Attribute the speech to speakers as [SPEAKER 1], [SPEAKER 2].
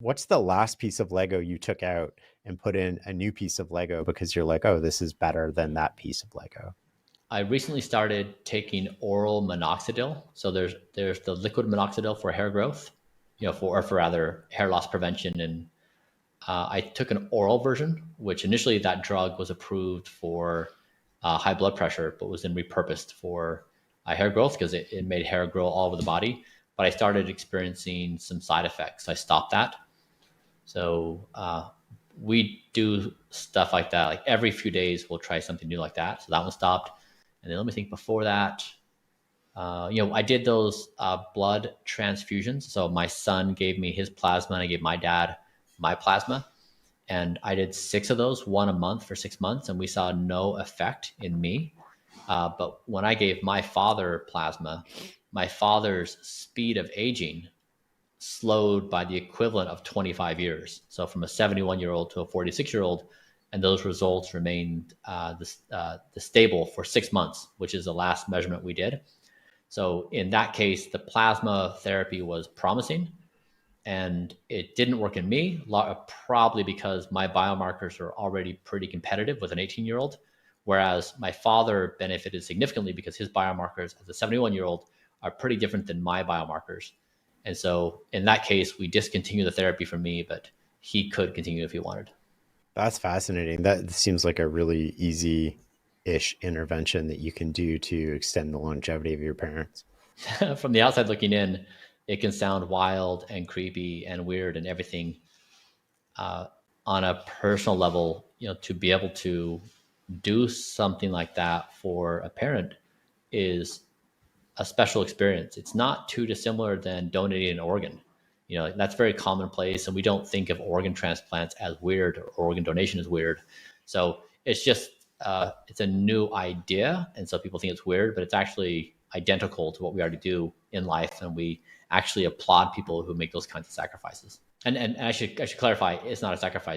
[SPEAKER 1] What's the last piece of Lego you took out and put in a new piece of Lego because you're like, oh, this is better than that piece of Lego?
[SPEAKER 2] I recently started taking oral minoxidil. So there's the liquid minoxidil for hair growth, for rather hair loss prevention. And I took an oral version, which initially that drug was approved for high blood pressure, but was then repurposed for hair growth because it made hair grow all over the body. But I started experiencing some side effects. So I stopped that. So we do stuff like that. Like every few days, we'll try something new like that. So that one stopped. And then let me think before that, I did those blood transfusions. So my son gave me his plasma and I gave my dad my plasma. And I did 6 of those, one a month for 6 months. And we saw no effect in me. But when I gave my father plasma, my father's speed of aging slowed by the equivalent of 25 years. So from a 71-year-old to a 46-year-old, and those results remained the stable for 6 months, which is the last measurement we did. So in that case, the plasma therapy was promising, and it didn't work in me, probably because my biomarkers are already pretty competitive with an 18-year-old, whereas my father benefited significantly because his biomarkers as a 71-year-old are pretty different than my biomarkers. And so in that case, we discontinued the therapy for me, but he could continue if he wanted.
[SPEAKER 1] That's fascinating. That seems like a really easy-ish intervention that you can do to extend the longevity of your parents.
[SPEAKER 2] From the outside looking in, it can sound wild and creepy and weird and everything. On a personal level, to be able to do something like that for a parent is a special experience. It's not too dissimilar than donating an organ. That's very commonplace, and we don't think of organ transplants as weird or organ donation as weird. So it's just it's a new idea, and so people think it's weird, but it's actually identical to what we already do in life, and we actually applaud people who make those kinds of sacrifices. And I should clarify, it's not a sacrifice.